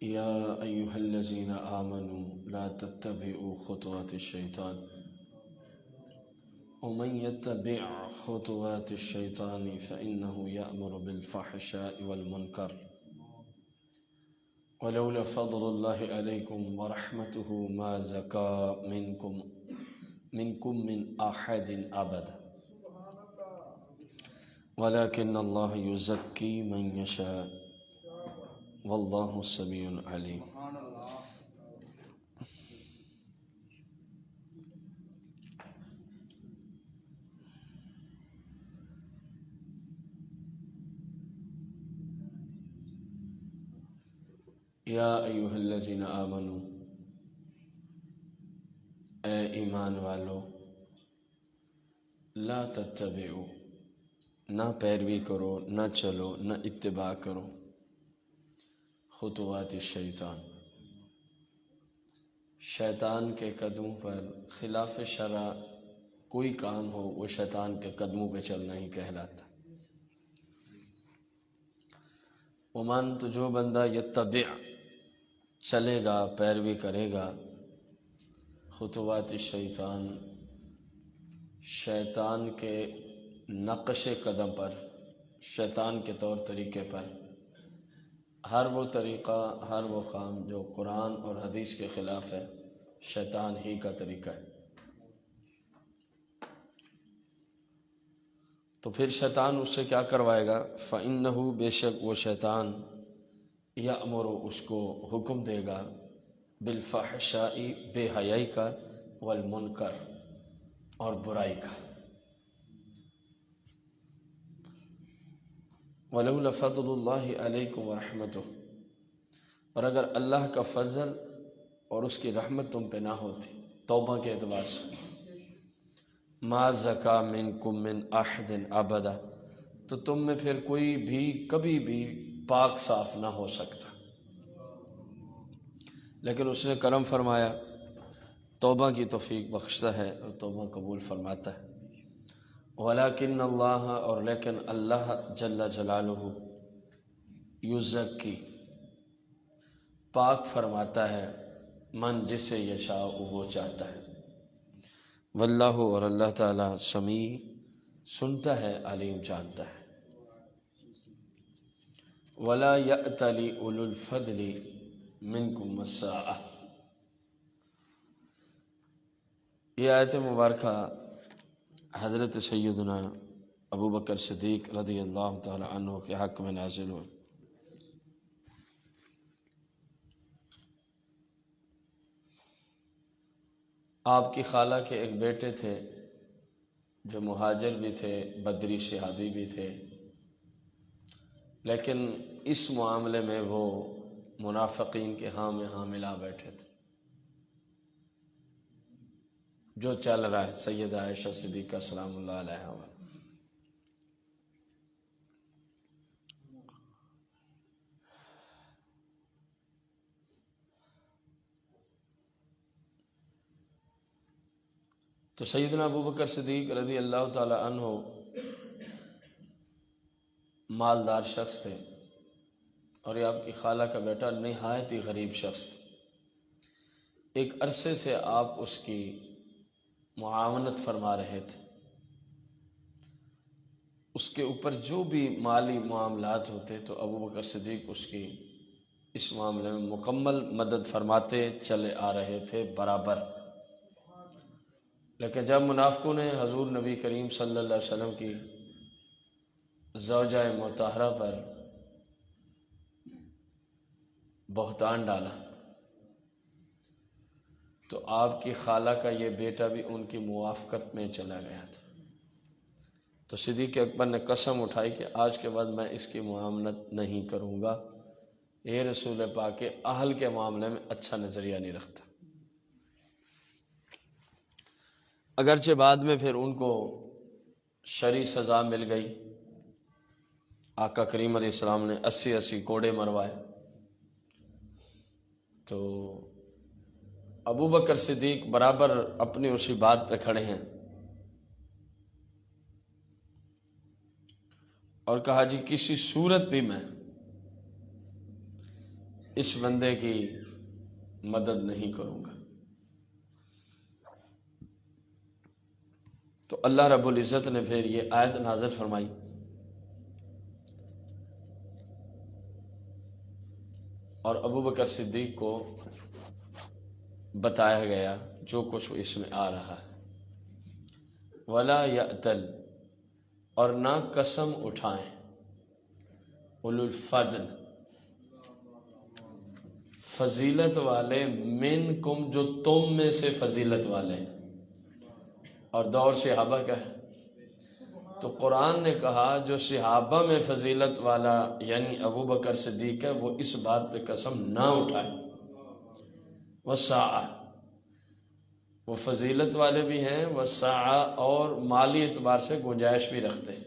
يا أيها الذين آمنوا لا تتبعوا خطوات الشيطان ومن يتبع خطوات الشيطان فإنه يأمر بالفحشاء والمنكر ولولا فضل الله عليكم ورحمته ما زكى منكم من أحد أبدا ولكن الله يزكي من يشاء والله سميع عليم. یا ایھا الذین آمنوا، اے ایمان والو، لا تتبعوا، نہ پیروی کرو، نہ چلو، نہ اتباع کرو، خطوات الشیطان، شیطان کے قدموں پر. خلاف شرع کوئی کام ہو وہ شیطان کے قدموں پہ چلنا ہی کہلاتا. ومن، تو جو بندہ یتبع، چلے گا، پیروی کرے گا، خطوات الشیطان، شیطان کے نقش قدم پر، شیطان کے طور طریقے پر، ہر وہ طریقہ، ہر وہ کام جو قرآن اور حدیث کے خلاف ہے، شیطان ہی کا طریقہ ہے. تو پھر شیطان اس سے کیا کروائے گا؟ فَإِنَّهُ، بے شک وہ شیطان، یأمر، اس کو حکم دے گا، بالفحشاء، بے حیائی کا، والمنکر، اور برائی کا. وَلَوْلَا فَضْلُ اللَّهِ عَلَيْكُمْ وَرَحْمَتُهُ، اور اگر اللہ کا فضل اور اس کی رحمت تم پہ نہ ہوتی، توبہ کے اعتبار سے، ما زکا منکم من احد ابدا، تو تم میں پھر کوئی بھی کبھی بھی پاک صاف نہ ہو سکتا. لیکن اس نے کرم فرمایا، توبہ کی توفیق بخشتا ہے اور توبہ قبول فرماتا ہے. ولیکن اللہ، اور لیکن اللہ جل جلالہ، یزکی، پاک فرماتا ہے، من، جسے یشاء، وہ چاہتا ہے. واللہ، اور اللہ تعالیٰ، سمیع، سنتا ہے، علیم، جانتا ہے. ولا یأتل اولو الفضل منکم والسعہ، یہ آیت مبارکہ حضرت سیدنا ابو بکر صدیق رضی اللہ تعالی عنہ کے حق میں نازل ہوئی. آپ کی خالہ کے ایک بیٹے تھے جو مہاجر بھی تھے، بدری صحابی بھی تھے، لیکن اس معاملے میں وہ منافقین کے ہاں میں ہاں ملا بیٹھے تھے. جو چل رہا ہے سیدہ عائشہ صدیقہ سلام اللہ علیہا. تو سیدنا ابو بکر صدیق رضی اللہ تعالی عنہ مالدار شخص تھے، اور یہ آپ کی خالہ کا بیٹا نہایت ہی غریب شخص تھا. ایک عرصے سے آپ اس کی معاونت فرما رہے تھے، اس کے اوپر جو بھی مالی معاملات ہوتے تو ابو بکر صدیق اس کی اس معاملے میں مکمل مدد فرماتے چلے آ رہے تھے برابر. لیکن جب منافقوں نے حضور نبی کریم صلی اللہ علیہ وسلم کی زوجہ مطہرہ پر بہتان ڈالا، تو آپ کی خالہ کا یہ بیٹا بھی ان کی موافقت میں چلا گیا تھا. تو صدیق اکبر نے قسم اٹھائی کہ آج کے بعد میں اس کی معاملت نہیں کروں گا. یہ رسول پاک کے اہل کے معاملے میں اچھا نظریہ نہیں رکھتا. اگرچہ بعد میں پھر ان کو شرعی سزا مل گئی، آقا کریم علیہ السلام نے 80 کوڑے مروائے. تو ابو بکر صدیق برابر اپنی اسی بات پہ کھڑے ہیں اور کہا جی کسی صورت بھی میں اس بندے کی مدد نہیں کروں گا۔ تو اللہ رب العزت نے پھر یہ آیت نازل فرمائی، اور ابو بکر صدیق کو بتایا گیا جو کچھ اس میں آ رہا ہے۔ وَلَا يَأْتَلْ، اور نہ قسم اٹھائیں، اولو الفضل، فضیلت والے، منکم، جو تم میں سے فضیلت والے ہیں۔ اور دور صحابہ کا ہے، تو قرآن نے کہا جو صحابہ میں فضیلت والا یعنی ابو بکر صدیق ہے، وہ اس بات پہ قسم نہ اٹھائے۔ وسعہ، وہ فضیلت والے بھی ہیں، وسعہ، اور مالی اعتبار سے گنجائش بھی رکھتے ہیں۔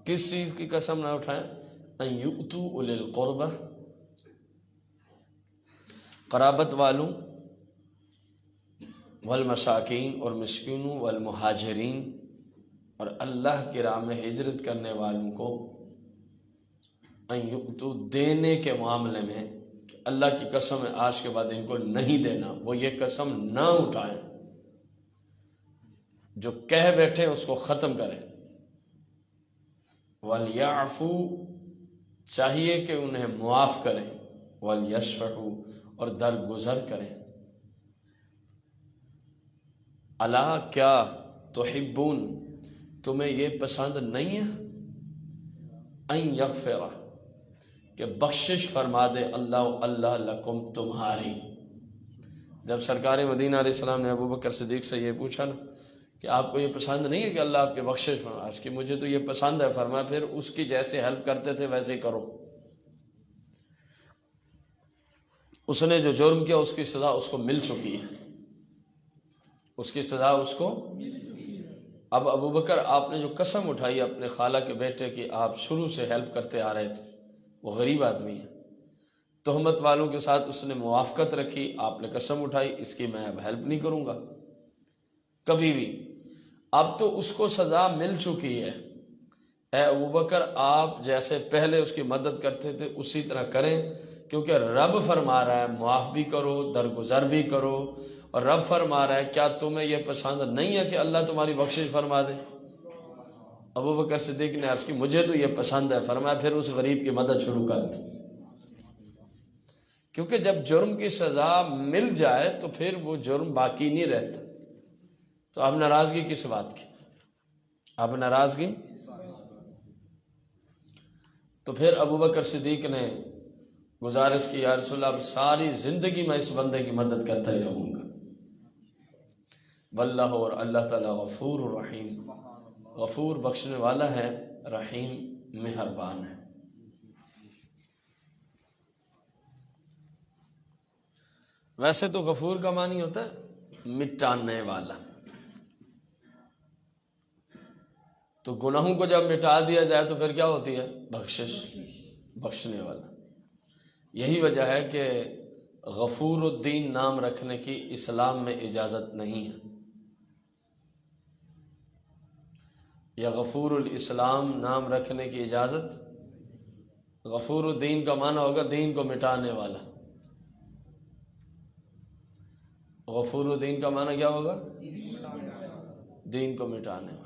کس چیز کی قسم نہ اٹھائیں؟ ان یؤتوا اولی القربہ، قرابت والوں، والمساکین، اور مسکینوں، والمہاجرین، اور اللہ کی راہ میں ہجرت کرنے والوں کو، ان یؤتوا، دینے کے معاملے میں کہ اللہ کی قسم ہے آج کے بعد ان کو نہیں دینا، وہ یہ قسم نہ اٹھائیں، جو کہہ بیٹھے اس کو ختم کریں۔ وَلْيَعْفُوا، چاہیے کہ انہیں معاف کریں، وَلْيَشْفَحُوا، اور درگزر کریں۔ الا، کیا، تحبون، تمہیں یہ پسند نہیں ہے، ان یغفر، کہ بخشش فرما دے اللہ لکم، تمہاری۔ جب سرکار مدینہ علیہ السلام نے ابو بکر صدیق سے یہ پوچھا نا کہ آپ کو یہ پسند نہیں ہے کہ اللہ آپ کے بخشش فرمائے، اس کی مجھے تو یہ پسند ہے، فرمایا پھر اس کی جیسے ہیلپ کرتے تھے ویسے ہی کرو۔ اس نے جو جرم کیا اس کی سزا اس کو مل چکی ہے، اس کی سزا اس کو۔ اب ابو بکر، آپ نے جو قسم اٹھائی اپنے خالہ کے بیٹے کی، آپ شروع سے ہیلپ کرتے آ رہے تھے، وہ غریب آدمی ہے، تہمت والوں کے ساتھ اس نے موافقت رکھی، آپ نے قسم اٹھائی اس کی میں اب ہیلپ نہیں کروں گا کبھی بھی۔ اب تو اس کو سزا مل چکی ہے، اے ابو بکر آپ جیسے پہلے اس کی مدد کرتے تھے اسی طرح کریں، کیونکہ رب فرما رہا ہے معاف بھی کرو، درگزر بھی کرو، اور رب فرما رہا ہے کیا تمہیں یہ پسند نہیں ہے کہ اللہ تمہاری بخشش فرما دے؟ ابو بکر صدیق نے عرض کی مجھے تو یہ پسند ہے، فرمایا پھر اس غریب کی مدد شروع کر دی، کیونکہ جب جرم کی سزا مل جائے تو پھر وہ جرم باقی نہیں رہتا۔ تو اب ناراضگی کس بات کی؟ اب ناراضگی، تو پھر ابو بکر صدیق نے گزارش کی، یا رسول اللہ اب ساری زندگی میں اس بندے کی مدد کرتا ہی رہوں گا۔ واللہ، اور اللہ تعالیٰ غفور الرحیم، غفور بخشنے والا ہے، رحیم مہربان ہے۔ ویسے تو غفور کا معنی ہوتا ہے مٹانے والا، تو گناہوں کو جب مٹا دیا جائے تو پھر کیا ہوتی ہے؟ بخشش، بخشنے والا۔ یہی وجہ ہے کہ غفور الدین نام رکھنے کی اسلام میں اجازت نہیں ہے، یا غفور الاسلام نام رکھنے کی اجازت۔ غفور الدین کا معنی ہوگا دین کو مٹانے والا، غفور الدین کا معنی کیا ہوگا؟ دین کو مٹانے والا۔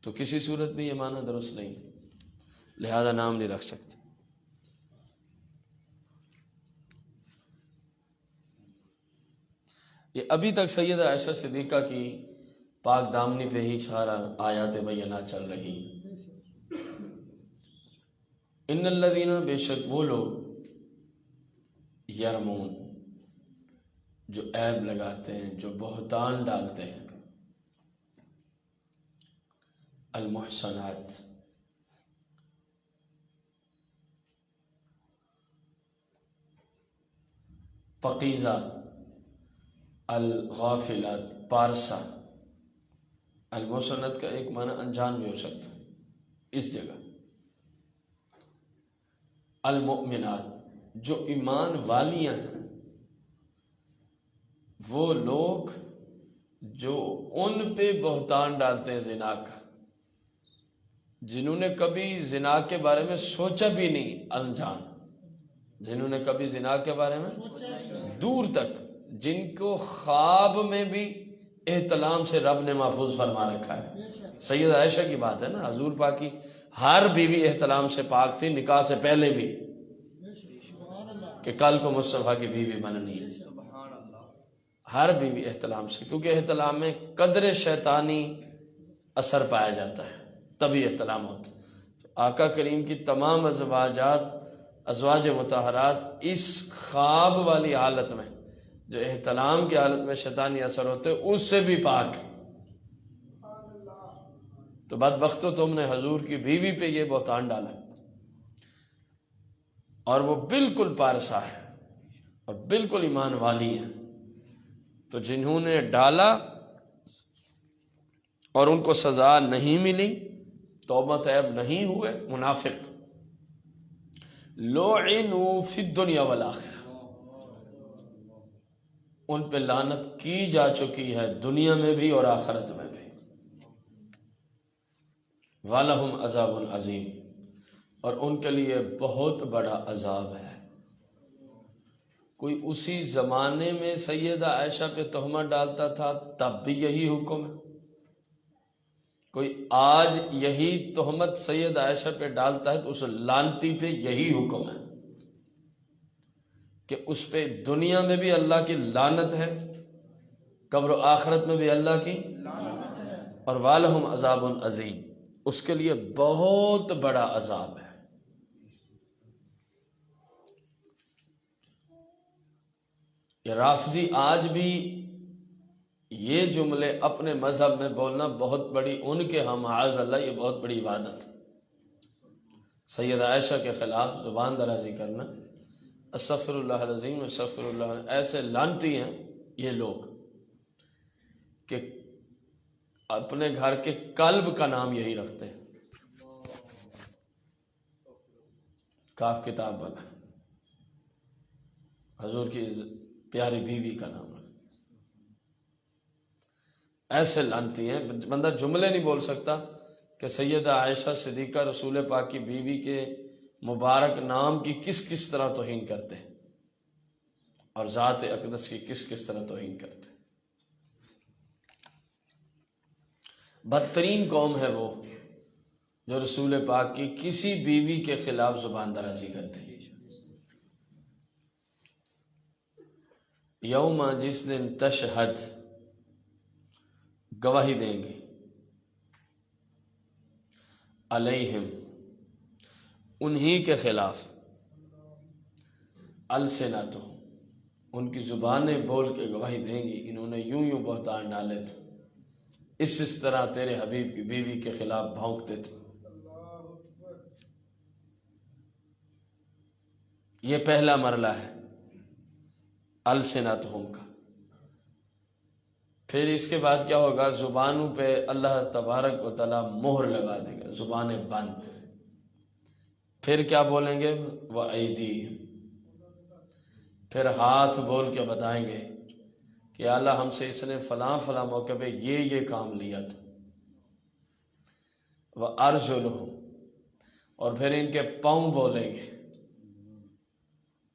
تو کسی صورت میں یہ معنی درست نہیں، لہذا نام نہیں رکھ سکتے۔ یہ ابھی تک سیدہ عائشہ صدیقہ کی پاک دامنی پہ ہی سارا آیات بینہ چل رہی۔ ان الذین، بے شک وہ لوگ، یرمون، جو عیب لگاتے ہیں، جو بہتان ڈالتے ہیں، المحصنات، پاکیزہ، الغافلات، پارسا۔ المحصنات کا ایک معنی انجان بھی ہو سکتا ہے اس جگہ۔ المؤمنات، جو ایمان والیاں ہیں، وہ لوگ جو ان پہ بہتان ڈالتے ہیں زنا کا، جنہوں نے کبھی زنا کے بارے میں سوچا بھی نہیں، انجان، جنہوں نے کبھی زنا کے بارے میں دور تک، جن کو خواب میں بھی احتلام سے رب نے محفوظ فرما رکھا ہے۔ سید عائشہ کی بات ہے نا، حضور پاک کی ہر بیوی احتلام سے پاک تھی، نکاح سے پہلے بھی، کہ کل کو مصطفیٰ کی بیوی بننی ہے، ہر بیوی احتلام سے، کیونکہ احتلام میں قدر شیطانی اثر پایا جاتا ہے، تبھی احتلام ہوتا ہے۔ تو آقا کریم کی تمام ازواج مطہرات اس خواب والی حالت میں، جو احتلام کی حالت میں شیطانی اثر ہوتے، اس سے بھی پاک۔ تو بدبختو تم نے حضور کی بیوی پہ یہ بہتان ڈالا، اور وہ بالکل پارسا ہے اور بالکل ایمان والی ہے۔ تو جنہوں نے ڈالا اور ان کو سزا نہیں ملی، توبہ طیب نہیں ہوئے، منافق، لعنوا فی الدنیا والآخرہ، ان پہ لعنت کی جا چکی ہے دنیا میں بھی اور آخرت میں بھی۔ وَلَهُمْ عَذَابٌ عَظِيمٌ، اور ان کے لیے بہت بڑا عذاب ہے۔ کوئی اسی زمانے میں سیدہ عائشہ پہ تہمت ڈالتا تھا تب بھی یہی حکم ہے، کوئی آج یہی تہمت سیدہ عائشہ پہ ڈالتا ہے تو اس لعنتی پہ یہی حکم ہے کہ اس پہ دنیا میں بھی اللہ کی لعنت ہے، قبر و آخرت میں بھی اللہ کی لعنت ہے، اور وَلَهُمْ عَذَابٌ عَظِيمٌ، اس کے لیے بہت بڑا عذاب ہے۔ یہ رافضی آج بھی یہ جملے اپنے مذہب میں بولنا بہت بڑی، ان کے ہاں معاذ اللہ یہ بہت بڑی عبادت ہے۔ سیدہ عائشہ کے خلاف زبان درازی کرنا، استغفر اللہ العظیم استغفر اللہ، ایسے لعنتی ہیں یہ لوگ کہ اپنے گھر کے کلب کا نام یہی رکھتے ہیں، کاف کتاب والا، حضور کی پیاری بیوی کا نام ہے۔ ایسے لعنتی ہیں، بندہ جملے نہیں بول سکتا کہ سیدہ عائشہ صدیقہ رسول پاک کی بیوی کے مبارک نام کی کس کس طرح توہین کرتے ہیں، اور ذات اقدس کی کس کس طرح توہین کرتے ہیں۔ بدترین قوم ہے وہ جو رسول پاک کی کسی بیوی کے خلاف زبان درازی کرتی ہے۔ یوم، جس دن تشہد، گواہی دیں گے، علیہم، انہی کے خلاف، السنتہم، ان کی زبانیں بول کے گواہی دیں گی، انہوں نے یوں یوں بہتان ڈالے تھے، اس طرح تیرے حبیب کی بیوی کے خلاف بھونکتے تھے۔ یہ پہلا مرحلہ ہے السنتہم کا۔ پھر اس کے بعد کیا ہوگا؟ زبانوں پہ اللہ تبارک و تعالی مہر لگا دے گا، زبانیں بند۔ پھر کیا بولیں گے؟ وَأَيْدِيهِمْ، پھر ہاتھ بول کے بتائیں گے کہ اللہ ہم سے اس نے فلاں فلاں موقع پہ یہ کام لیا تھا۔ وَأَرْجُلُهُمْ، اور پھر ان کے پاؤں بولیں گے،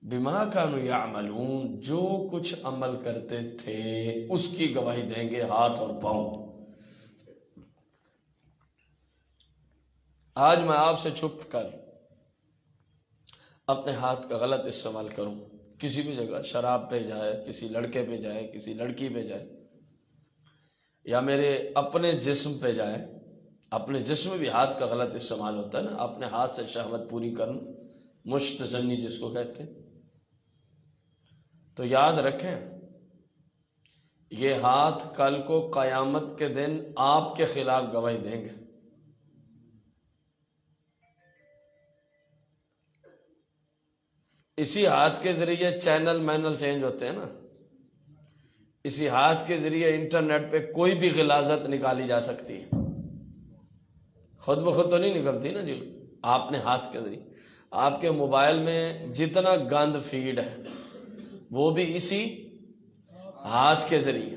بِمَا كَانُوا يَعْمَلُونَ، جو کچھ عمل کرتے تھے اس کی گواہی دیں گے ہاتھ اور پاؤں۔ آج میں آپ سے چھپ کر اپنے ہاتھ کا غلط استعمال کروں، کسی بھی جگہ، شراب پہ جائے، کسی لڑکے پہ جائے، کسی لڑکی پہ جائے، یا میرے اپنے جسم پہ جائے، اپنے جسم میں بھی ہاتھ کا غلط استعمال ہوتا ہے نا، اپنے ہاتھ سے شہوت پوری کرنا، مشت زنی جس کو کہتے ہیں۔ تو یاد رکھیں یہ ہاتھ کل کو قیامت کے دن آپ کے خلاف گواہی دیں گے۔ اسی ہاتھ کے ذریعے چینل مینل چینج ہوتے ہیں نا، اسی ہاتھ کے ذریعے انٹرنیٹ پہ کوئی بھی غلاظت نکالی جا سکتی ہے، خود بخود تو نہیں نکلتی نا جی، آپ نے ہاتھ کے ذریعے، آپ کے موبائل میں جتنا گند فیڈ ہے وہ بھی اسی ہاتھ کے ذریعے۔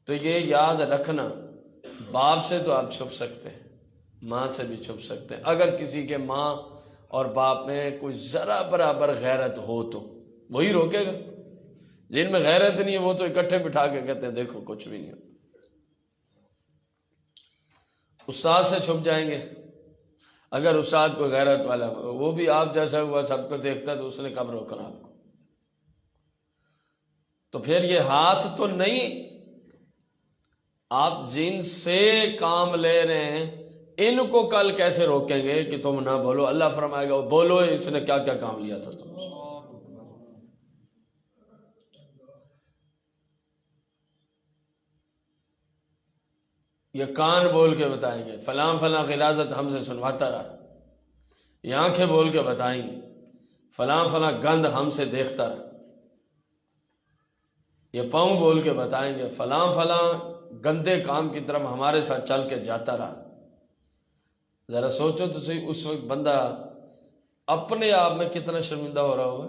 تو یہ یاد رکھنا، باپ سے تو آپ چھپ سکتے ہیں، ماں سے بھی چھپ سکتے ہیں۔ اگر کسی کے ماں اور باپ میں کوئی ذرا برابر غیرت ہو تو وہی روکے گا، جن میں غیرت نہیں ہے وہ تو اکٹھے بٹھا کے کہتے ہیں دیکھو کچھ بھی نہیں ہوتا۔ استاد سے چھپ جائیں گے، اگر استاد کو غیرت والا ہو، وہ بھی آپ جیسا ہوا سب کو دیکھتا تو اس نے کب روکنا آپ کو؟ تو پھر یہ ہاتھ تو نہیں، آپ جن سے کام لے رہے ہیں ان کو کل کیسے روکیں گے کہ تم نہ بولو؟ اللہ فرمائے گا بولو اس نے کیا کیا کام لیا تھا تم سے۔ یہ کان بول کے بتائیں گے فلاں فلاں غلاظت ہم سے سنواتا رہا، یہ آنکھیں بول کے بتائیں گی فلاں فلاں گند ہم سے دیکھتا رہا، یہ پاؤں بول کے بتائیں گے فلاں فلاں گندے کام کی طرف ہمارے ساتھ چل کے جاتا رہا۔ ذرا سوچو تو صحیح، اس وقت بندہ اپنے آپ میں کتنا شرمندہ ہو رہا ہوگا۔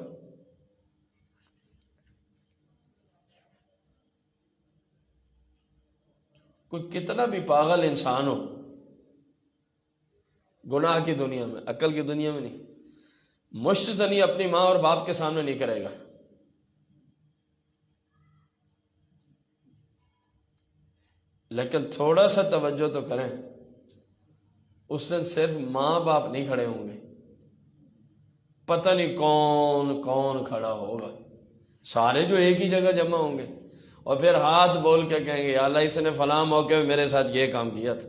کوئی کتنا بھی پاگل انسان ہو، گناہ کی دنیا میں، عقل کی دنیا میں نہیں، مشت نہیں اپنی ماں اور باپ کے سامنے نہیں کرے گا۔ لیکن تھوڑا سا توجہ تو کریں، اس دن صرف ماں باپ نہیں کھڑے ہوں گے، پتہ نہیں کون کون کھڑا ہوگا، سارے جو ایک ہی جگہ جمع ہوں گے، اور پھر ہاتھ بول کے کہیں گے یا اللہ اس نے فلاں موقع میں میرے ساتھ یہ کام کیا تھا۔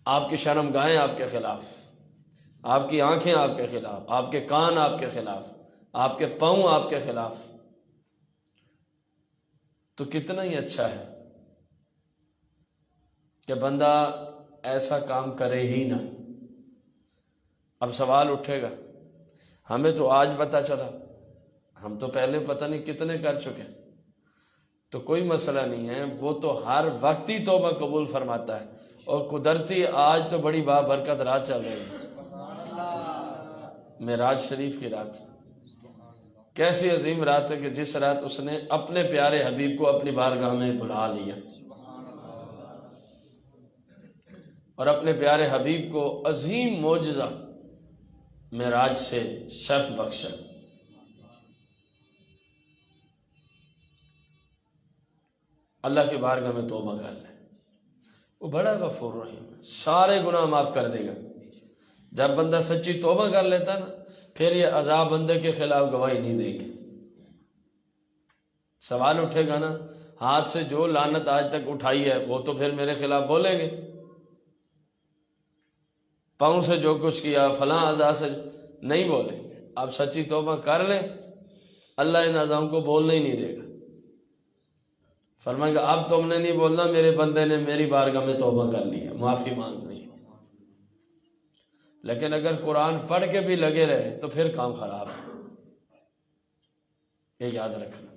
آپ کی شرم گاہیں آپ کے خلاف، آپ کی آنکھیں آپ کے خلاف، آپ کے کان آپ کے خلاف، آپ کے پاؤں آپ کے خلاف، تو کتنا ہی اچھا ہے کہ بندہ ایسا کام کرے ہی نہ۔ اب سوال اٹھے گا ہمیں تو آج پتہ چلا، ہم تو پہلے پتہ نہیں کتنے کر چکے، تو کوئی مسئلہ نہیں ہے، وہ تو ہر وقت ہی توبہ قبول فرماتا ہے، اور قدرتی آج تو بڑی بابرکت رات چل رہی ہے، معراج شریف کی رات، کیسی عظیم رات ہے کہ جس رات اس نے اپنے پیارے حبیب کو اپنی بارگاہ میں بلا لیا اور اپنے پیارے حبیب کو عظیم معجزہ معراج سے شرف بخشا۔ اللہ کی بارگاہ میں توبہ کر لیں، وہ بڑا غفور رحیم ہے، سارے گناہ معاف کر دے گا۔ جب بندہ سچی توبہ کر لیتا نا، پھر یہ عذاب بندے کے خلاف گواہی نہیں دے گی۔ سوال اٹھے گا نا، ہاتھ سے جو لعنت آج تک اٹھائی ہے وہ تو پھر میرے خلاف بولیں گے، پاؤں سے جو کچھ کیا فلاں اعضاء سے نہیں بولیں گے۔ آپ سچی توبہ کر لیں، اللہ ان اعضاؤں کو بولنے ہی نہیں دے گا، فرمائے گا اب تم نے نہیں بولنا، میرے بندے نے میری بارگاہ میں توبہ کر لی ہے، معافی مانگ لی ہے۔ لیکن اگر قرآن پڑھ کے بھی لگے رہے تو پھر کام خراب ہے، یہ یاد رکھنا۔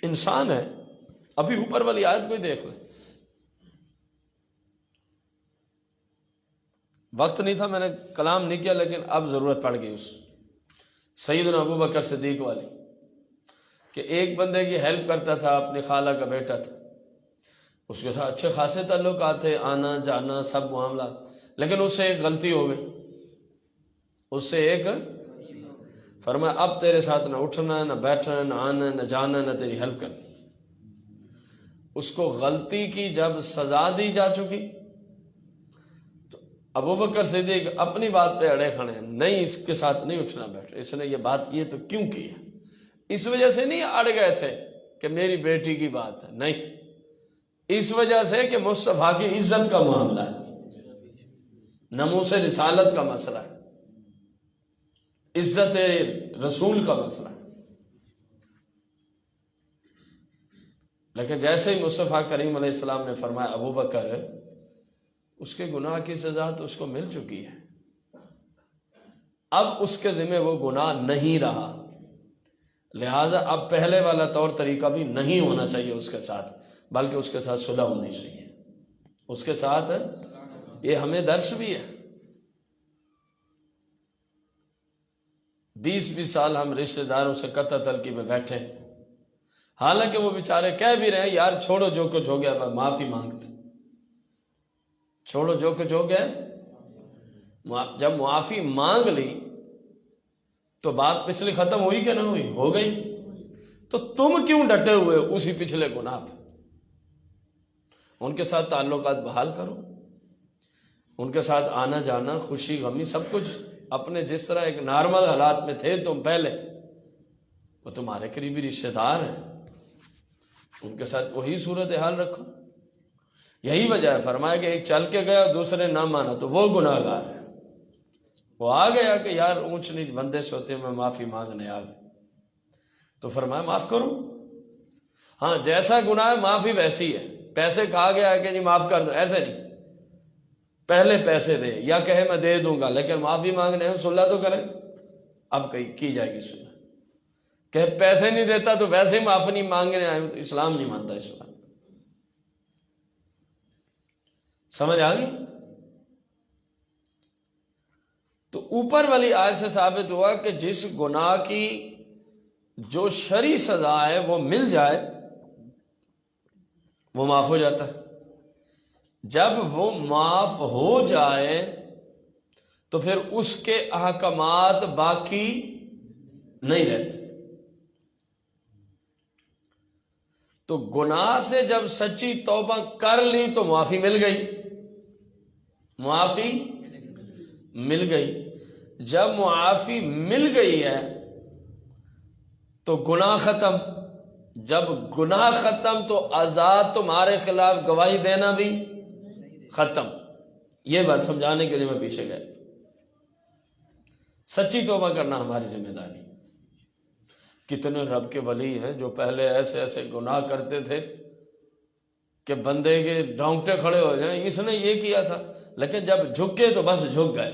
انسان ہے، ابھی اوپر والی آیت کو ہی دیکھ لیں، وقت نہیں تھا میں نے کلام نہیں کیا، لیکن اب ضرورت پڑ گئی اس سیدنا ابو بکر صدیق والی، کہ ایک بندے کی ہیلپ کرتا تھا، اپنی خالہ کا بیٹا تھا، اس کے ساتھ اچھے خاصے تعلقات تھے، آنا جانا سب معاملات، لیکن اس سے ایک غلطی ہو گئی، اس سے ایک فرمایا اب تیرے ساتھ نہ اٹھنا نہ بیٹھنا نہ آنا نہ جانا نہ تیری ہیلپ کرنا۔ اس کو غلطی کی جب سزا دی جا چکی تو ابو بکر صدیق اپنی بات پہ اڑے کھڑے ہیں، نہیں اس کے ساتھ نہیں اٹھنا بیٹھنا، اس نے یہ بات کی ہے تو کیوں کی ہے؟ اس وجہ سے نہیں اڑ گئے تھے کہ میری بیٹی کی بات ہے، نہیں، اس وجہ سے کہ مصطفیٰ کی عزت کا معاملہ ہے، ناموس رسالت کا مسئلہ ہے، عزت رسول کا مسئلہ ہے۔ لیکن جیسے ہی مصطفیٰ کریم علیہ السلام نے فرمایا ابو بکر اس کے گناہ کی سزا تو اس کو مل چکی ہے، اب اس کے ذمہ وہ گناہ نہیں رہا، لہٰذا اب پہلے والا طور طریقہ بھی نہیں ہونا چاہیے اس کے ساتھ، بلکہ اس کے ساتھ صلح ہونی چاہیے، اس کے ساتھ یہ ہمیں درس بھی ہے۔ 20 سال ہم رشتہ داروں سے قطع تلقی میں بیٹھے، حالانکہ وہ بیچارے کہہ بھی رہے ہیں یار چھوڑو جو کچھ ہو گیا، میں معافی مانگتے، چھوڑو جو کچھ ہو گیا۔ جب معافی مانگ لی تو بات پچھلی ختم ہوئی کہ نہ ہوئی؟ ہو گئی۔ تو تم کیوں ڈٹے ہوئے اسی پچھلے گناہ پہ؟ ان کے ساتھ تعلقات بحال کرو، ان کے ساتھ آنا جانا، خوشی غمی سب کچھ اپنے جس طرح ایک نارمل حالات میں تھے تم پہلے، وہ تمہارے قریبی رشتہ دار ہیں، ان کے ساتھ وہی صورتحال رکھو۔ یہی وجہ ہے فرمایا کہ ایک چل کے گیا دوسرے نہ مانا تو وہ گناہ گار ہے۔ وہ آ گیا کہ یار اونچ نیچ بندے سے ہوتے ہیں، میں معافی مانگنے آ گیا، تو فرمایا معاف کرو۔ ہاں جیسا گناہ ہے معافی ویسی ہے۔ پیسے کھا گیا ہے کہ جی معاف کر دو، ایسے نہیں، پہلے پیسے دے یا کہے میں دے دوں گا، لیکن معافی مانگنے ہیں صلح تو کرے۔ اب کی جائے گی صلح، کہ پیسے نہیں دیتا تو ویسے ہی معافی نہیں مانگنے آئے، تو اسلام نہیں مانتا اس بات۔ سمجھ آ گئی؟ تو اوپر والی آیت سے ثابت ہوا کہ جس گناہ کی جو شرعی سزا ہے وہ مل جائے وہ معاف ہو جاتا ہے۔ جب وہ معاف ہو جائے تو پھر اس کے احکامات باقی نہیں رہتے۔ تو گناہ سے جب سچی توبہ کر لی تو معافی مل گئی، معافی مل گئی۔ جب معافی مل گئی ہے تو گناہ ختم۔ جب گناہ ختم تو آزاد تمہارے خلاف گواہی دینا بھی ختم۔ یہ بات سمجھانے کے لیے میں پیچھے گیا۔ سچی توبہ کرنا ہماری ذمہ داری۔ کتنے رب کے ولی ہیں جو پہلے ایسے ایسے گناہ کرتے تھے کہ بندے کے ڈونگٹے کھڑے ہو جائیں، اس نے یہ کیا تھا، لیکن جب جھکے تو بس جھک گئے،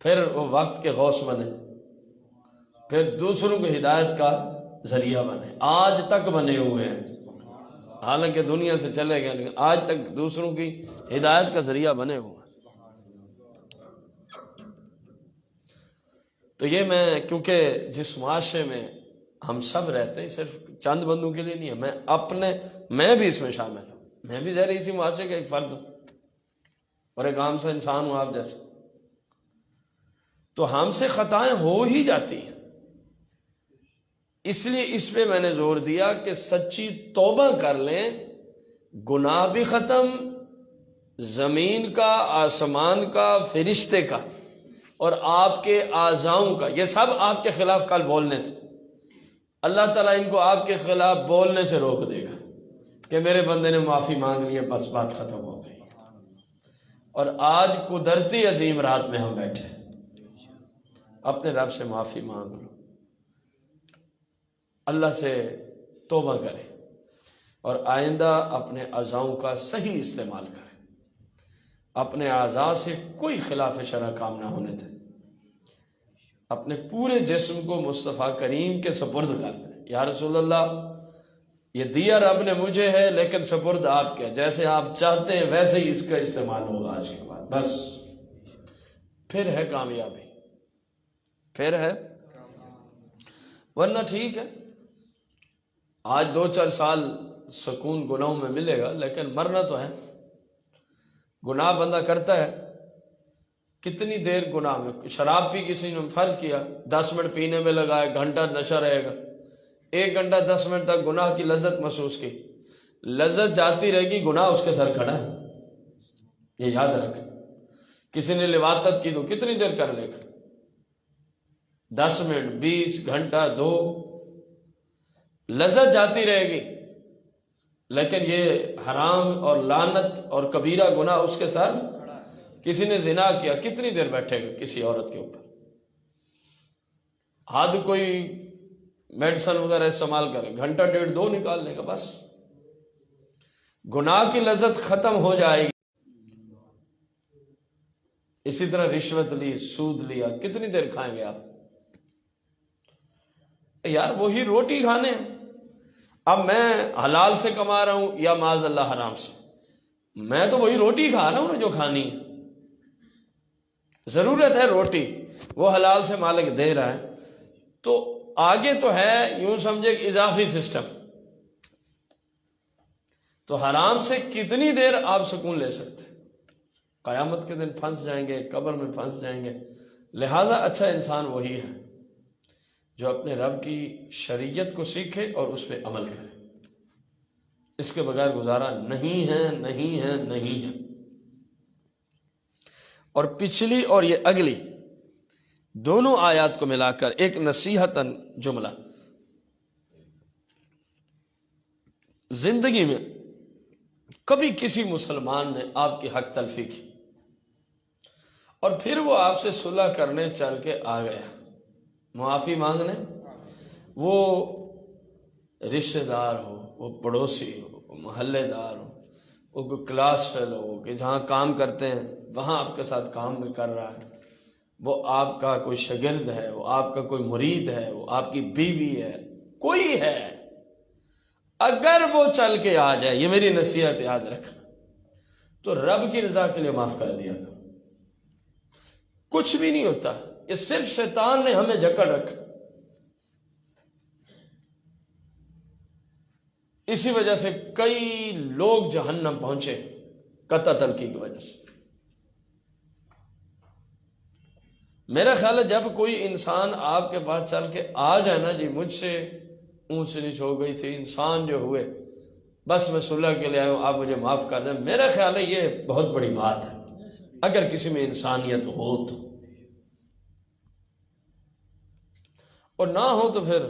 پھر وہ وقت کے غوث بنے، پھر دوسروں کو ہدایت کا ذریعہ بنے، آج تک بنے ہوئے ہیں، حالانکہ دنیا سے چلے گئے لیکن آج تک دوسروں کی ہدایت کا ذریعہ بنے ہوئے ہیں۔ تو یہ میں کیونکہ جس معاشرے میں ہم سب رہتے ہیں، صرف چند بندوں کے لیے نہیں ہے، میں بھی اس میں شامل ہوں، میں بھی ظاہر اسی معاشرے کا ایک فرد ہوں اور ایک عام سا انسان ہوں آپ جیسے۔ تو ہم سے خطائیں ہو ہی جاتی ہیں، اس لیے اس پہ میں نے زور دیا کہ سچی توبہ کر لیں، گناہ بھی ختم، زمین کا، آسمان کا، فرشتے کا اور آپ کے اعضاؤں کا، یہ سب آپ کے خلاف کل بولنے تھے، اللہ تعالیٰ ان کو آپ کے خلاف بولنے سے روک دے گا کہ میرے بندے نے معافی مانگ لی ہے، بس بات ختم ہو گئی۔ اور آج قدرتی عظیم رات میں ہم بیٹھے، اپنے رب سے معافی مانگ لو، اللہ سے توبہ کریں اور آئندہ اپنے اعضاؤں کا صحیح استعمال کریں، اپنے اعضاء سے کوئی خلاف شرع کام نہ ہونے دیں، اپنے پورے جسم کو مصطفیٰ کریم کے سپرد کر دیں۔ یا رسول اللہ یہ دیا رب نے مجھے ہے لیکن سپرد آپ کے، جیسے آپ چاہتے ہیں ویسے ہی اس کا استعمال ہوگا آج کے بعد، بس پھر ہے کامیابی، پھر ہے، ورنہ ٹھیک ہے آج 2-4 سال سکون گناہوں میں ملے گا، لیکن مرنا تو ہے۔ گناہ بندہ کرتا ہے، کتنی دیر گناہ میں، شراب پی کسی نے فرض کیا 10 منٹ پینے میں لگائے، گھنٹہ نشہ رہے گا، 1 گھنٹہ 10 منٹ تک گناہ کی لذت محسوس کی، لذت جاتی رہے گی، گناہ اس کے سر کھڑا ہے، یہ یاد رکھیں۔ کسی نے لواطت کی تو کتنی دیر کر لے گا، 10 منٹ، 20 گھنٹہ، 2، لذت جاتی رہے گی، لیکن یہ حرام اور لعنت اور کبیرہ گناہ اس کے سر۔ کسی نے زنا کیا، کتنی دیر بیٹھے گا کسی عورت کے اوپر، حد کوئی میڈیسن وغیرہ استعمال کرے، گھنٹہ 1.5-2 نکال لے گا، بس گناہ کی لذت ختم ہو جائے گی۔ اسی طرح رشوت لی، سود لیا، کتنی دیر کھائیں گے آپ؟ یار وہی روٹی کھانے ہیں، اب میں حلال سے کما رہا ہوں یا معاذ اللہ حرام سے، میں تو وہی روٹی کھا رہا ہوں نا جو کھانی ہے، ضرورت ہے روٹی، وہ حلال سے مالک دے رہا ہے، تو آگے تو ہے یوں سمجھے ایک اضافی سسٹم، تو حرام سے کتنی دیر آپ سکون لے سکتے؟ قیامت کے دن پھنس جائیں گے، قبر میں پھنس جائیں گے۔ لہذا اچھا انسان وہی ہے جو اپنے رب کی شریعت کو سیکھے اور اس پہ عمل کرے، اس کے بغیر گزارا نہیں ہے، نہیں ہے، نہیں ہے۔ اور پچھلی اور یہ اگلی دونوں آیات کو ملا کر ایک نصیحتاً جملہ، زندگی میں کبھی کسی مسلمان نے آپ کی حق تلفی کی اور پھر وہ آپ سے صلح کرنے چل کے آ گیا، معافی مانگنے، وہ رشتہ دار ہو، وہ پڑوسی ہو، وہ محلے دار ہو، وہ کوئی کلاس فیلو ہو کہ جہاں کام کرتے ہیں وہاں آپ کے ساتھ کام بھی کر رہا ہے، وہ آپ کا کوئی شاگرد ہے، وہ آپ کا کوئی مرید ہے، وہ آپ کی بیوی ہے، کوئی ہے، اگر وہ چل کے آ جائے، یہ میری نصیحت یاد رکھنا، تو رب کی رضا کے لیے معاف کر دیا کرو۔ کچھ بھی نہیں ہوتا، یہ صرف شیطان نے ہمیں جکڑ رکھا، اسی وجہ سے کئی لوگ جہنم پہنچے قطع تلقی کی وجہ سے۔ میرا خیال ہے جب کوئی انسان آپ کے پاس چل کے آ جائے نا، جی مجھ سے اونچ نیچ ہو گئی تھی، انسان جو ہوئے، بس میں صلح کے لیے آیا ہوں، آپ مجھے معاف کر دیں، میرا خیال ہے یہ بہت بڑی بات ہے اگر کسی میں انسانیت ہو تو، اور نہ ہو تو پھر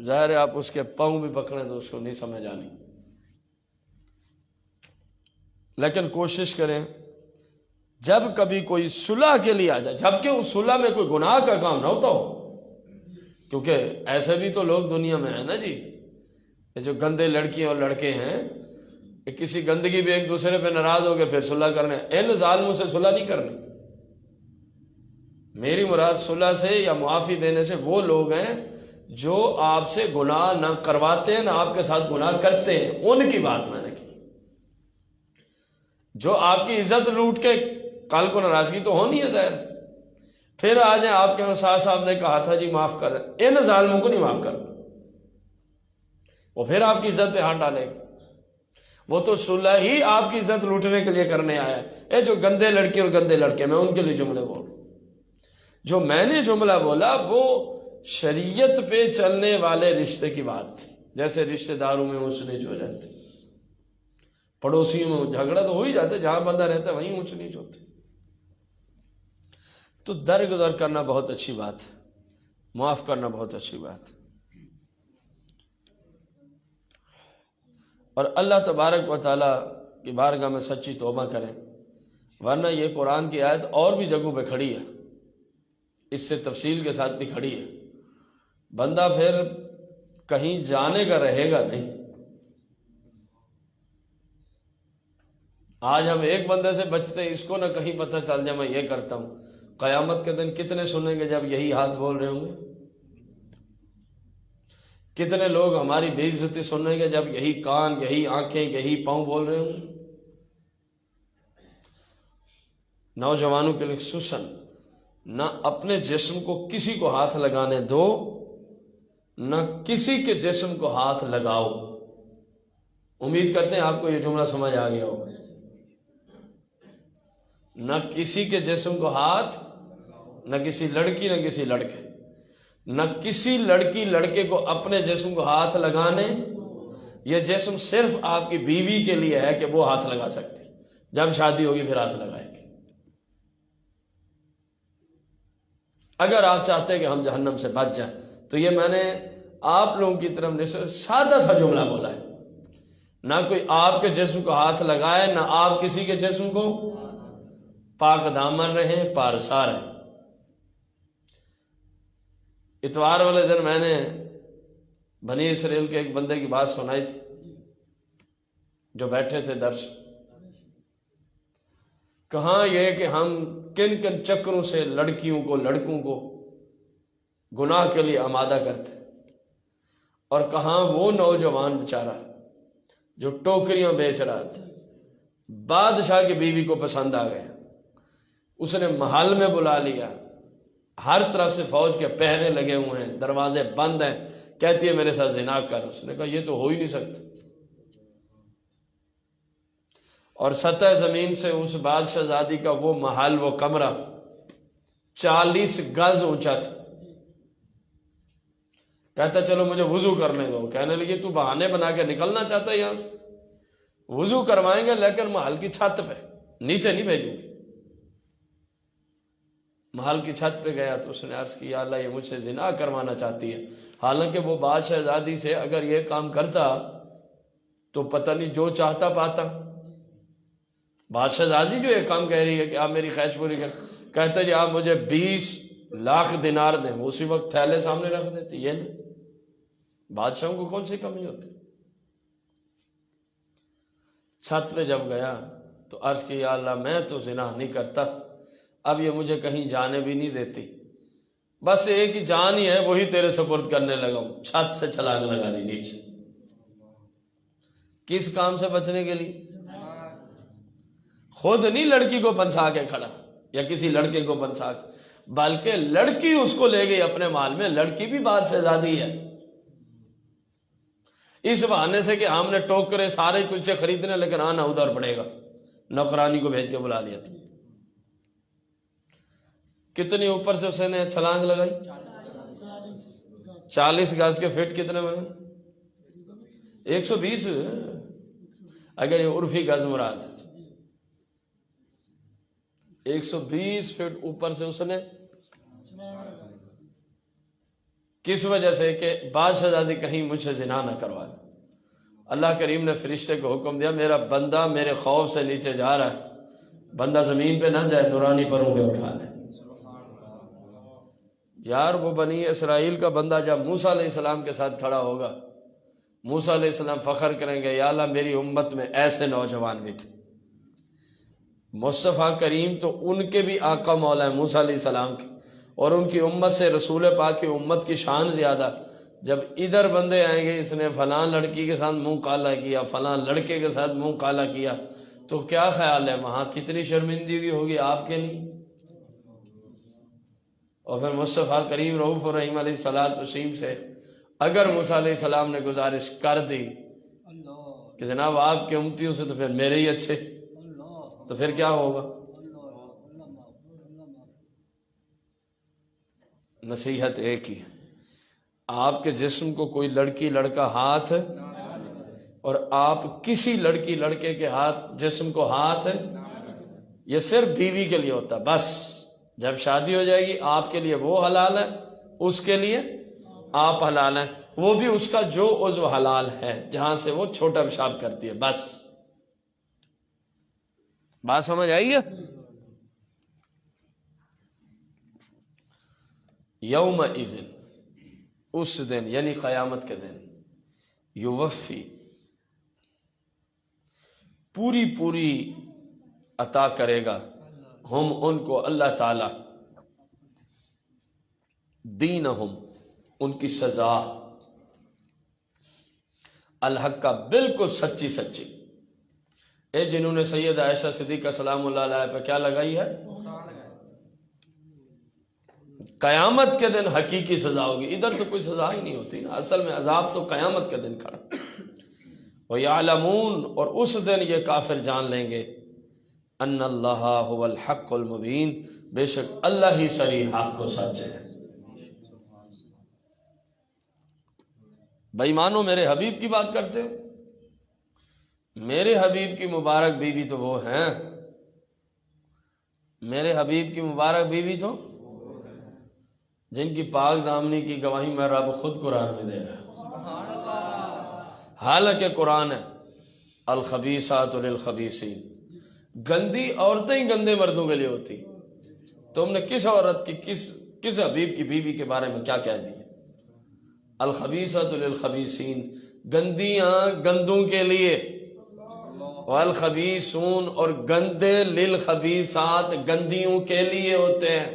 ظاہر ہے آپ اس کے پاؤں بھی پکڑیں تو اس کو نہیں سمجھ آنی۔ لیکن کوشش کریں جب کبھی کوئی صلح کے لیے آ جائے، جبکہ اس صلح میں کوئی گناہ کا کام نہ ہوتا ہو، کیونکہ ایسے بھی تو لوگ دنیا میں ہیں نا جی، یہ جو گندے لڑکیاں اور لڑکے ہیں، کہ کسی گندگی بھی ایک دوسرے پہ ناراض ہو گئے پھر صلح کرنے، ان ظالموں سے صلح نہیں کرنی۔ میری مراد صلح سے یا معافی دینے سے وہ لوگ ہیں جو آپ سے گناہ نہ کرواتے ہیں، نہ آپ کے ساتھ گناہ کرتے ہیں، ان کی بات میں نے کی۔ جو آپ کی عزت لوٹ کے کل کو ناراضگی تو ہونی ہے ظاہر، پھر آ جائیں آپ کے استاد صاحب نے کہا تھا جی معاف کر دیں، ان ظالموں کو نہیں معاف کرنا، وہ پھر آپ کی عزت پہ ہاتھ ڈالے گا۔ وہ تو صلح ہی آپ کی عزت لوٹنے کے لیے کرنے آیا ہے۔ اے جو گندے لڑکی اور گندے لڑکے، میں ان کے لیے جملے بول رہا ہوں۔ جو میں نے جملہ بولا وہ شریعت پہ چلنے والے رشتے کی بات تھی، جیسے رشتہ داروں میں اونچ نیچ ہو جاتی، پڑوسیوں میں جھگڑا تو ہو ہی جاتا ہے، جہاں بندہ رہتا ہے وہیں اونچ نیچ ہوتی، تو درگزر کرنا بہت اچھی بات ہے، معاف کرنا بہت اچھی بات ہے، اور اللہ تبارک و تعالیٰ کی بارگاہ میں سچی توبہ کریں، ورنہ یہ قرآن کی آیت اور بھی جگہوں پہ کھڑی ہے، اس سے تفصیل کے ساتھ بھی کھڑی ہے، بندہ پھر کہیں جانے کا رہے گا نہیں۔ آج ہم ایک بندے سے بچتے ہیں، اس کو نہ کہیں پتہ چل جائے میں یہ کرتا ہوں، قیامت کے دن کتنے سنیں گے جب یہی ہاتھ بول رہے ہوں گے؟ کتنے لوگ ہماری بے عزتی سنیں گے جب یہی کان، یہی آنکھیں، یہی پاؤں بول رہے ہوں گے؟ نوجوانوں کے لیے خصوصاً نہ اپنے جسم کو کسی کو ہاتھ لگانے دو، نہ کسی کے جسم کو ہاتھ لگاؤ۔ امید کرتے ہیں آپ کو یہ جملہ سمجھ آ گیا ہوگا۔ نہ کسی کے جسم کو ہاتھ، نہ کسی لڑکی نہ کسی لڑکے، نہ کسی لڑکی لڑکے کو اپنے جسم کو ہاتھ لگانے، یہ جسم صرف آپ کی بیوی کے لیے ہے کہ وہ ہاتھ لگا سکتی، جب شادی ہوگی پھر ہاتھ لگائے گی۔ اگر آپ چاہتے ہیں کہ ہم جہنم سے بچ جائیں تو یہ میں نے آپ لوگوں کی طرف نہیں، سادہ سا جملہ بولا ہے، نہ کوئی آپ کے جسم کو ہاتھ لگائے، نہ آپ کسی کے جسم کو، پاک دامن رہیں، پارسا رہیں۔ اتوار والے دن میں نے بنی اسرائیل کے ایک بندے کی بات سنائی تھی جو بیٹھے تھے درس، کہاں یہ کہ ہم کن کن چکروں سے لڑکیوں کو، لڑکوں کو گناہ کے لیے آمادہ کرتے، اور کہاں وہ نوجوان بیچارہ جو ٹوکریاں بیچ رہا تھا، بادشاہ کی بیوی کو پسند آ گیا، اس نے محل میں بلا لیا، ہر طرف سے فوج کے پہرے لگے ہوئے ہیں، دروازے بند ہیں، کہتی ہے میرے ساتھ زنا کر۔ اس نے کہا یہ تو ہو ہی نہیں سکتا۔ اور سطح زمین سے اس بادشاہ زادی کا وہ محل، وہ کمرہ 40 گز اونچا تھا۔ کہتا چلو مجھے وضو کرنے دو۔ کہنے لگی تو بہانے بنا کے نکلنا چاہتا ہے یہاں سے؟ وضو کروائیں گے لیکن محل کی چھت پہ، نیچے نہیں بھیجوں گی۔ محل کی چھت پہ گیا تو اس نے عرض کیا اللہ یہ مجھ سے زنا کروانا چاہتی ہے، حالانکہ وہ بادشاہ زادی سے اگر یہ کام کرتا تو پتہ نہیں جو چاہتا پاتا۔ بادشاہ زادی جو یہ کام کہہ رہی ہے کہ آپ میری خواہش پوری کر، کہتا جی آپ مجھے 20 لاکھ دینار دیں، وہ اسی وقت تھیلے سامنے رکھ دیتی۔ یہ نہیں، بادشاہوں کو کون سی کمی ہوتی۔ چھت پہ جب گیا تو عرض کی یا اللہ میں تو زنا نہیں کرتا، اب یہ مجھے کہیں جانے بھی نہیں دیتی، بس ایک ہی جان ہی ہے وہی تیرے سپرد کرنے لگا ہوں۔ چھت سے چھلانگ لگا دی نیچے۔ کس کام سے بچنے کے لیے؟ خود نہیں لڑکی کو پنسا کے کھڑا یا کسی لڑکے کو پنسا کے، بلکہ لڑکی اس کو لے گئی اپنے مال میں۔ لڑکی بھی بادشاہ زادی ہے، اس بہانے سے کہ ہم نے ٹوکرے سارے تجھ سے خریدنے لیکن آنا ادھر پڑے گا، نوکرانی کو بھیج کے بلا لیا تھا۔ کتنی اوپر سے اس نے چھلانگ لگائی؟ 40 گز کے فٹ کتنے بنے؟ 120، اگر یہ عرفی گز مراد ہے۔ 120 فٹ اوپر سے اس نے، کس وجہ سے کہ بادشاہ زادی کہیں مجھ سے زنا نہ کروا لے۔ اللہ کریم نے فرشتے کو حکم دیا میرا بندہ میرے خوف سے نیچے جا رہا ہے، بندہ زمین پہ نہ جائے، نورانی پروں پہ اٹھا دے۔ یار وہ بنی اسرائیل کا بندہ جب موسیٰ علیہ السلام کے ساتھ کھڑا ہوگا، موسیٰ علیہ السلام فخر کریں گے یا اللہ میری امت میں ایسے نوجوان بھی تھے۔ مصطفیٰ کریم تو ان کے بھی آقا مولا ہے موسیٰ علیہ السلام کے، اور ان کی امت سے رسول پاک کی امت کی شان زیادہ۔ جب ادھر بندے آئیں گے اس نے فلاں لڑکی کے ساتھ منہ کالا کیا، فلاں لڑکے کے ساتھ منہ کالا کیا، تو کیا خیال ہے وہاں کتنی شرمندگی ہوگی آپ کے لیے؟ اور پھر مصطفیٰ کریم رؤوف الرحیم علیہ السلام سے اگر موسیٰ علیہ السلام نے گزارش کر دی کہ جناب آپ کے امتیوں سے تو پھر میرے ہی اچھے، تو پھر کیا ہوگا؟ نصیحت ایک ہی ہے، آپ کے جسم کو کوئی لڑکی لڑکا ہاتھ اور آپ کسی لڑکی لڑکے کے ہاتھ جسم کو ہاتھ، یہ صرف بیوی کے لیے ہوتا ہے بس۔ جب شادی ہو جائے گی آپ کے لیے وہ حلال ہے، اس کے لیے آپ حلال ہیں، وہ بھی اس کا جو عضو حلال ہے جہاں سے وہ چھوٹا پیشاب کرتی ہے بس۔ بات سمجھ آئی ہے؟ یومئذ، اس دن یعنی قیامت کے دن، یوفی، پوری پوری عطا کرے گا، ہم ان کو اللہ تعالی، دینہم، ان کی سزا، الحق کا بالکل سچی سچی۔ اے جنہوں نے سید عائشہ صدیقہ سلام اللہ علیہ پہ کیا لگائی ہے؟ قیامت کے دن حقیقی سزا ہوگی، ادھر تو کوئی سزا ہی نہیں ہوتی نا، اصل میں عذاب تو قیامت کے دن کھڑا۔ وَيَعْلَمُونَ، اور اس دن یہ کافر جان لیں گے، ان اللہ هو الحق المبین، بے شک اللہ ہی صریح حق و سچ ہے۔ بے ایمانو میرے حبیب کی بات کرتے ہو، میرے حبیب کی مبارک بیوی تو وہ ہیں، میرے حبیب کی مبارک بیوی تو جن کی پاک دامنی کی گواہی میں رب خود قرآن میں دے رہا ہے۔ حالانکہ قرآن ہے الخبیثات للخبیثین، گندی عورتیں ہی گندے مردوں کے لیے ہوتی۔ تم نے کس عورت کی کس حبیب کی بیوی کے بارے میں کیا کہہ دی؟ الخبیثات للخبیثین، گندیاں گندوں کے لیے، والخبیثون، اور گندے للخبیثات، گندیوں کے لیے ہوتے ہیں،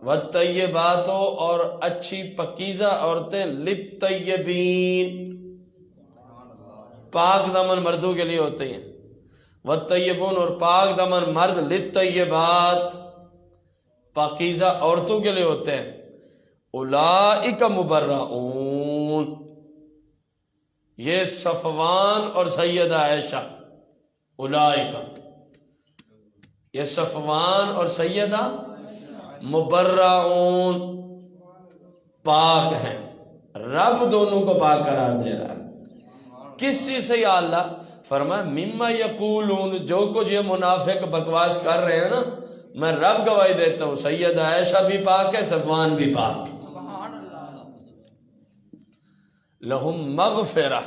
والطیبات، اور اچھی پکیزہ عورتیں للطیبین، پاک دامن مردوں کے لیے ہوتے ہیں، والطیبون، اور پاک دامن مرد للطیبات، پاکیزہ عورتوں کے لیے ہوتے ہیں. اولئک مبرؤون، یہ صفوان اور سیدہ عائشہ، اولئک، یہ صفوان اور سیدہ مبرؤون پاک ہیں. رب دونوں کو پاک قرار دے رہا ہے. کس چیز سے؟ یا اللہ فرمایا مما یقولون، جو کچھ یہ منافق بکواس کر رہے ہیں نا، میں رب گواہی دیتا ہوں سیدہ عائشہ بھی پاک ہے، صفوان بھی پاک. لہم مغفرہ،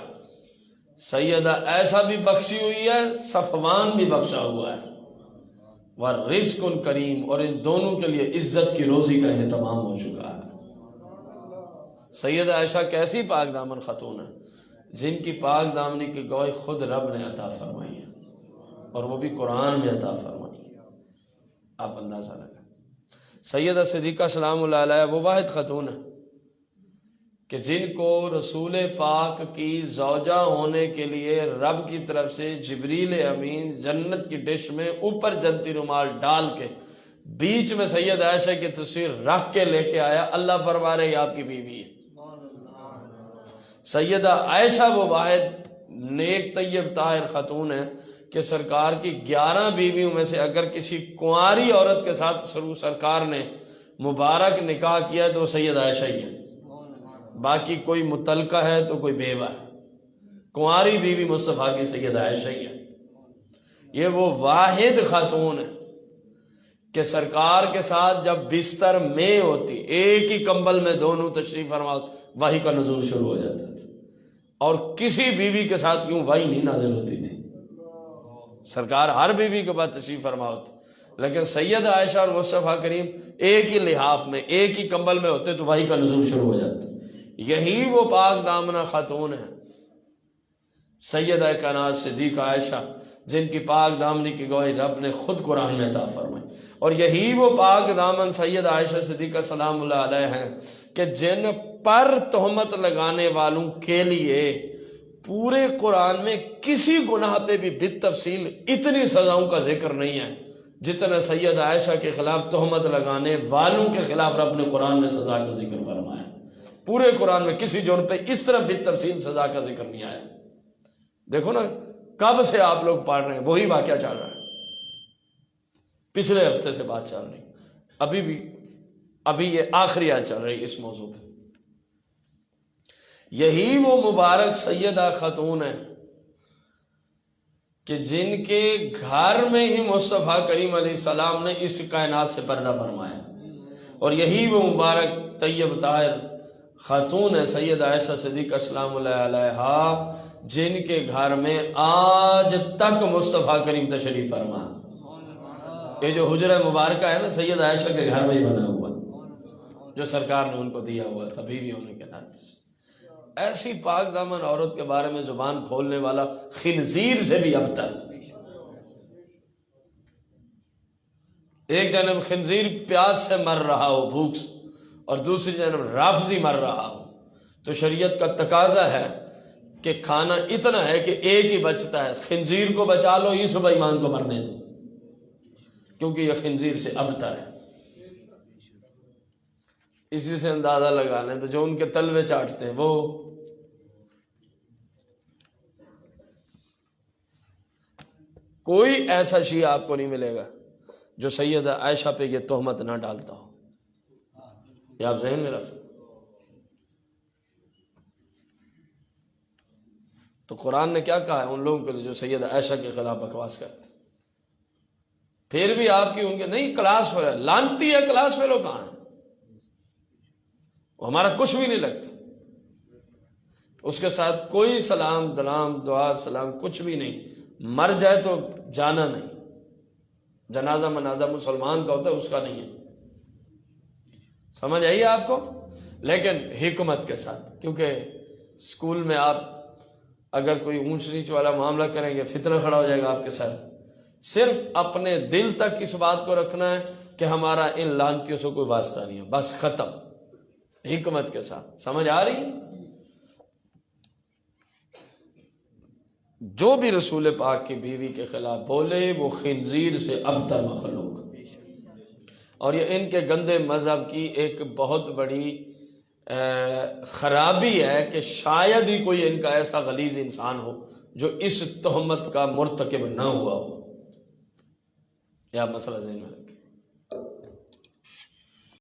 سیدہ عائشہ بھی بخشی ہوئی ہے، صفوان بھی بخشا ہوا ہے. ورزق کریم، اور ان دونوں کے لیے عزت کی روزی کا اہتمام ہو چکا ہے. سیدہ عائشہ کیسی پاک دامن خاتون ہے، جن کی پاک دامنی کی گواہی خود رب نے عطا فرمائی ہے، اور وہ بھی قرآن میں عطا فرمائی ہے. آپ اندازہ لگائیں. سیدہ صدیقہ سلام اللہ علیہ وہ واحد خاتون ہے کہ جن کو رسول پاک کی زوجہ ہونے کے لیے رب کی طرف سے جبریل امین جنت کی ڈش میں اوپر جنتی رومال ڈال کے بیچ میں سید عائشہ کی تصویر رکھ کے لے کے آیا. اللہ فرما رہے یہ آپ کی بیوی ہے. سیدہ عائشہ وہ واحد نیک طیب طاہر خاتون ہے کہ سرکار کی 11 بیویوں میں سے اگر کسی کنواری عورت کے ساتھ سرکار نے مبارک نکاح کیا ہے تو وہ سیدہ عائشہ ہی ہے. باقی کوئی متعلقہ ہے تو کوئی بیوہ ہے. کنواری بیوی مصطفیٰ کی سیدہ عائشہ ہی ہے. یہ وہ واحد خاتون ہے کہ سرکار کے ساتھ جب بستر میں ہوتی، ایک ہی کمبل میں دونوں تشریف فرما، وحی کا نزول شروع ہو جاتا تھا. اور کسی بیوی کے ساتھ کیوں وحی نہیں نازل ہوتی تھی، سرکار ہر بیوی کے بعد تشریف فرما ہوتے، لیکن سید عائشہ اور مصطفیٰ کریم ایک ہی لحاف میں ایک ہی کمبل میں ہوتے تو وحی کا نزول شروع ہو جاتا. یہی وہ پاک دامنہ خاتون ہے سیدہ کائنات صدیقہ عائشہ، جن کی پاک دامنی کی گواہی رب نے خود قرآن میں عطا فرمائی. اور یہی وہ پاک دامن سیدہ عائشہ صدیقہ سلام اللہ علیہ ہیں کہ جن پر تہمت لگانے والوں کے لیے پورے قرآن میں کسی گناہ پہ بھی بالتفصیل اتنی سزاؤں کا ذکر نہیں ہے جتنا سیدہ عائشہ کے خلاف تہمت لگانے والوں کے خلاف رب نے قرآن میں سزا کا ذکر فرمایا. پورے قرآن میں کسی جرم پہ اس طرح بالتفصیل سزا کا ذکر نہیں آیا. دیکھو نا، کب سے آپ لوگ پڑھ رہے ہیں وہی واقعہ چل رہا ہے. پچھلے ہفتے سے بات چل رہی، ابھی یہ آخری آیت چل رہی اس موضوع پہ. یہی وہ مبارک سیدہ خاتون ہے کہ جن کے گھر میں ہی مصطفیٰ کریم علیہ السلام نے اس کائنات سے پردہ فرمایا. اور یہی وہ مبارک طیب طاہر خاتون ہے سیدہ عائشہ صدیقہ سلام اللہ علیہا، جن کے گھر میں آج تک مصطفیٰ کریم تشریف فرما. یہ جو حجرہ مبارکہ ہے نا سیدہ عائشہ کے گھر میں ہی بنا ہوا، جو سرکار نے ان کو دیا ہوا تھا بیوی ہونے کے ناطے سے. ایسی پاک دامن عورت کے بارے میں زبان کھولنے والا خنزیر سے بھی ابتر. ایک جانب خنزیر پیاس سے مر رہا ہو، بھوک سے، اور دوسری جانب رافضی مر رہا ہو، تو شریعت کا تقاضا ہے کہ کھانا اتنا ہے کہ ایک ہی بچتا ہے، خنزیر کو بچا لو، اس بے ایمان کو مرنے دو، کیونکہ یہ خنزیر سے ابتر ہے. اسی سے اندازہ لگا لیں تو جو ان کے تلوے چاٹتے ہیں وہ کوئی ایسا شیعہ آپ کو نہیں ملے گا جو سیدہ عائشہ پہ یہ تہمت نہ ڈالتا ہو. یہ آپ ذہن میں رکھیں. تو قرآن نے کیا کہا ہے ان لوگوں کے لیے جو سیدہ عائشہ کے خلاف بکواس کرتے، پھر بھی آپ کی ان کے نہیں کلاس فیلو، لانتی ہے کلاس فیلو کہاں ہے؟ ہمارا کچھ بھی نہیں لگتا، اس کے ساتھ کوئی سلام دلام دعا سلام کچھ بھی نہیں. مر جائے تو جانا نہیں، جنازہ منازہ مسلمان کا ہوتا ہے، اس کا نہیں ہے. سمجھ آئیے آپ کو؟ لیکن حکمت کے ساتھ، کیونکہ اسکول میں آپ اگر کوئی اونچ نیچ والا معاملہ کریں گے فتنہ کھڑا ہو جائے گا آپ کے ساتھ. صرف اپنے دل تک اس بات کو رکھنا ہے کہ ہمارا ان لانتیوں سے کوئی واسطہ نہیں ہے، بس ختم. حکمت کے ساتھ. سمجھ آ رہی؟ جو بھی رسول پاک کی بیوی کے خلاف بولے وہ خنزیر سے ابتر مخلوق. اور یہ ان کے گندے مذہب کی ایک بہت بڑی خرابی ہے کہ شاید ہی کوئی ان کا ایسا غلیظ انسان ہو جو اس تہمت کا مرتکب نہ ہوا ہو. یہ آپ مسئلہ ذہن میں رکھیں.